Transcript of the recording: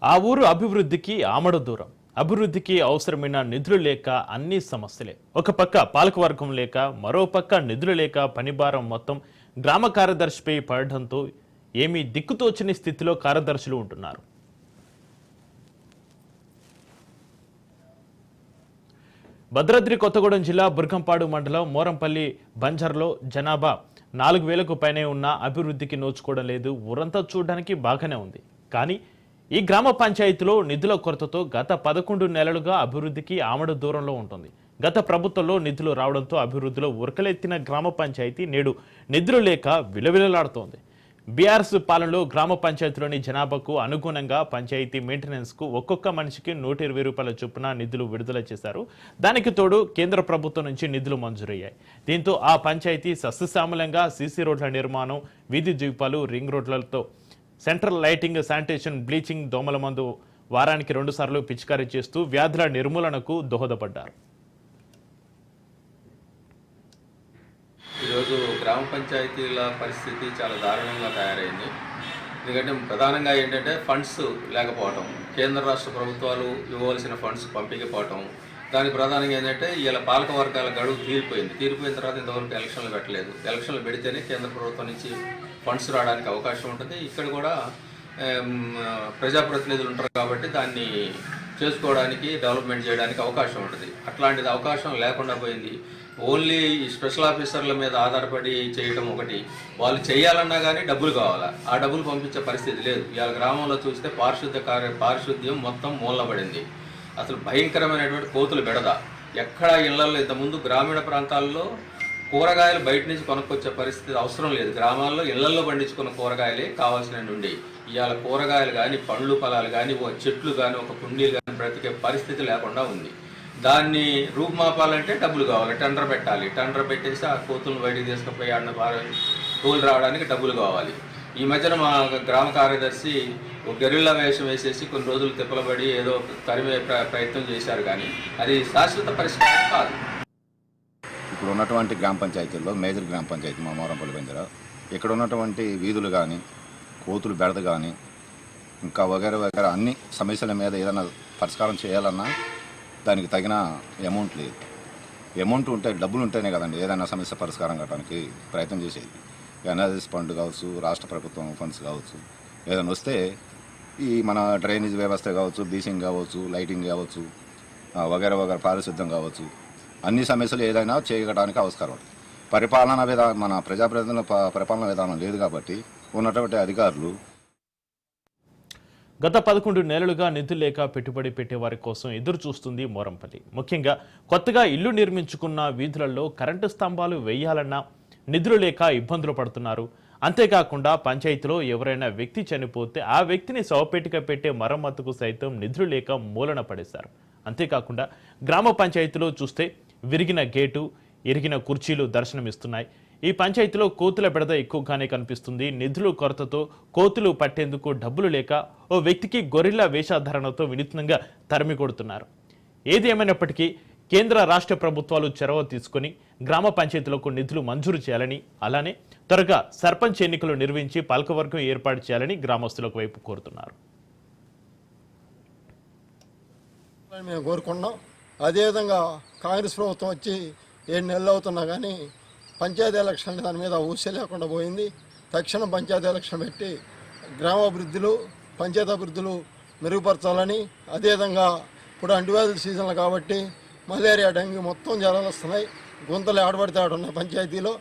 ఆ ఊరు అభివృద్ధికి ఆమడ దూరం. అభివృద్ధికి అవసరమైన నిధులు లేక అన్ని సమస్యలే. ఒక పక్క పాలకవర్గం లేక, మరో పక్క నిధులు లేక పనిభారం మొత్తం గ్రామ కార్యదర్శిపై పడడంతో ఏమీ దిక్కుతోచని స్థితిలో కార్యదర్శులు ఉంటున్నారు. భద్రాద్రి కొత్తగూడెం జిల్లా బుర్గంపాడు మండలం మోరంపల్లి బంజర్లో జనాభా 4,000కు పైనే ఉన్న అభివృద్ధికి నోచుకోవడం లేదు. ఊరంతా చూడడానికి బాగానే ఉంది. కానీ ఈ గ్రామ పంచాయతీలో నిధుల కొరతతో గత 11 నెలలుగా అభివృద్ధికి ఆమడ దూరంలో ఉంటుంది. గత ప్రభుత్వంలో నిధులు రావడంతో అభివృద్ధిలో ఉరకలెత్తిన గ్రామ పంచాయతీ నేడు నిధులు లేక విలవిలలాడుతోంది. బీఆర్ఎస్ పాలనలో గ్రామ పంచాయతీలోని జనాభాకు అనుగుణంగా పంచాయతీ మెయింటెనెన్స్కు ఒక్కొక్క మనిషికి 120 రూపాయల చొప్పున నిధులు విడుదల చేశారు. దానికి తోడు కేంద్ర ప్రభుత్వం నుంచి నిధులు మంజూరయ్యాయి. దీంతో ఆ పంచాయతీ సస్యశ్యామలంగా సీసీ రోడ్ల నిర్మాణం, వీధి ద్వీపాలు, రింగ్ రోడ్లతో సెంట్రల్ లైటింగ్, శానిటేషన్, బ్లీచింగ్, దోమల మందు వారానికి 2 సార్లు పిచికారీ చేస్తూ వ్యాధుల నిర్మూలనకు దోహదపడ్డారు. ఈరోజు గ్రామ పంచాయతీల పరిస్థితి చాలా దారుణంగా తయారైంది. ఎందుకంటే ప్రధానంగా ఏంటంటే ఫండ్స్ లేకపోవటం, కేంద్ర రాష్ట్ర ప్రభుత్వాలు ఇవ్వవలసిన ఫండ్స్ పంపించకపోవటం. దానికి ప్రధానంగా ఏంటంటే ఇలా పాలక వర్గాల గడువు తీరిపోయిన తర్వాత ఇంతవరకు ఎలక్షన్లు పెట్టలేదు. ఎలక్షన్లు పెడితేనే కేంద్ర ప్రభుత్వం నుంచి ఫండ్స్ రావడానికి అవకాశం ఉంటుంది. ఇక్కడ కూడా ప్రజాప్రతినిధులు ఉంటారు కాబట్టి దాన్ని చేసుకోవడానికి, డెవలప్మెంట్ చేయడానికి అవకాశం ఉంటుంది. అట్లాంటిది అవకాశం లేకుండా పోయింది. ఓన్లీ స్పెషల్ ఆఫీసర్ల మీద ఆధారపడి చేయటం ఒకటి, వాళ్ళు చేయాలన్నా కానీ డబ్బులు కావాలా, ఆ డబ్బులు పంపించే పరిస్థితి లేదు. ఇవాళ గ్రామంలో చూస్తే పారిశుద్ధ్యం మొత్తం మూలబడింది. అసలు భయంకరమైనటువంటి కోతులు బెడద. ఎక్కడ ఇళ్లలో ఇంతకుముందు గ్రామీణ ప్రాంతాల్లో కూరగాయలు బయట నుంచి కొనుక్కొచ్చే పరిస్థితి అవసరం లేదు. గ్రామాల్లో ఇళ్లలో పండించుకున్న కూరగాయలే కావాల్సిన నుండి ఇవాళ కూరగాయలు కానీ, పండ్లు ఫలాలు కానీ, ఒక చెట్లు కానీ, ఒక కుండీలు కానీ బ్రతికే పరిస్థితి లేకుండా ఉంది. దాన్ని రూపుమాపాలంటే డబ్బులు కావాలి, టెండర్ పెట్టాలి. టెండర్ పెట్టేసి ఆ కోతులను బయటికి తీసుకుపోయి తోలు రావడానికి డబ్బులు కావాలి. ఈ మధ్యన మా గ్రామ కార్యదర్శి ఒక గెరిల్లా వేషం వేసేసి కొన్ని రోజులు తిప్పలబడి ఏదో తరిమే ప్రయత్నం చేశారు. కానీ అది శాశ్వత పరిష్కారం కాదు. ఇప్పుడు ఉన్నటువంటి గ్రామ పంచాయతీల్లో మేజర్ గ్రామ పంచాయతీ మా మోరంపల్లి బంజర, ఇక్కడ ఉన్నటువంటి వీధులు కానీ, కోతులు బెడద కానీ, ఇంకా వగేర అన్ని సమస్యల మీద ఏదైనా పరిష్కారం చేయాలన్నా దానికి తగిన అమౌంట్ లేదు. అమౌంట్ ఉంటే, డబ్బులు ఉంటేనే కదండి ఏదైనా సమస్య పరిష్కారం కావడానికి ప్రయత్నం చేసేది. ఎన్ఆర్ఎస్ ఫండ్ కావచ్చు, రాష్ట్ర ప్రభుత్వం ఫండ్స్ కావచ్చు, ఏదైనా వస్తే ఈ మన డ్రైనేజ్ వ్యవస్థ కావచ్చు, బీసింగ్ కావచ్చు, లైటింగ్ కావచ్చు, వగేర పారిశుద్ధ్యం కావచ్చు, అన్ని సమస్యలు ఏదైనా చేయడానికి ఆస్కారం. పరిపాలనా విధానం, మన ప్రజాప్రతినిధుల పరిపాలనా విధానం లేదు కాబట్టి ఉన్నటువంటి అధికారులు గత 11 నెలలుగా నిధులు లేక పెట్టుబడి పెట్టేవారి కోసం ఎదురు చూస్తుంది మోరంపల్లి. ముఖ్యంగా కొత్తగా ఇల్లు నిర్మించుకున్న వీధులలో కరెంటు స్తంభాలు వేయాలన్నా నిధులు లేక ఇబ్బందులు పడుతున్నారు. అంతేకాకుండా పంచాయతీలో ఎవరైనా వ్యక్తి చనిపోతే ఆ వ్యక్తిని శవపేటిక పెట్టే మరమ్మతుకు సైతం నిధులు లేక మూలన పడేశారు. అంతేకాకుండా గ్రామ పంచాయతీలో చూస్తే విరిగిన గేటు, ఇరిగిన కుర్చీలు దర్శనమిస్తున్నాయి. ఈ పంచాయతీలో కోతుల బెడద ఎక్కువగానే కనిపిస్తుంది. నిధుల కొరతతో కోతులు పట్టేందుకు డబ్బులు లేక ఓ వ్యక్తికి గొరిల్లా వేషధారణతో వినూత్నంగా తరిమి కొడుతున్నారు. ఏది ఏమైనప్పటికీ కేంద్ర రాష్ట్ర ప్రభుత్వాలు చొరవ తీసుకుని గ్రామ పంచాయతీలకు నిధులు మంజూరు చేయాలని, అలానే త్వరగా సర్పంచ్ ఎన్నికలు నిర్వహించి పాలకవర్గం ఏర్పాటు చేయాలని గ్రామస్తులకు వైపు కోరుతున్నారు. మేము కోరుకున్నాం. అదేవిధంగా కాంగ్రెస్ ప్రభుత్వం వచ్చి 7 నెలలు అవుతున్నా కానీ పంచాయతీ ఎలక్షన్ దాని మీద ఊసే లేకుండా పోయింది. తక్షణం పంచాయతీ ఎలక్షన్ పెట్టి గ్రామాభివృద్ధులు, పంచాయతీ అభివృద్ధులు మెరుగుపరచాలని, అదేవిధంగా ఇప్పుడు అంటువ్యాధుల సీజన్లు కాబట్టి మలేరియా, డెంగ్యూ మొత్తం జ్వరాలు వస్తున్నాయి. గుంతలు ఆడబడితే ఆడున్నాయి పంచాయతీలో.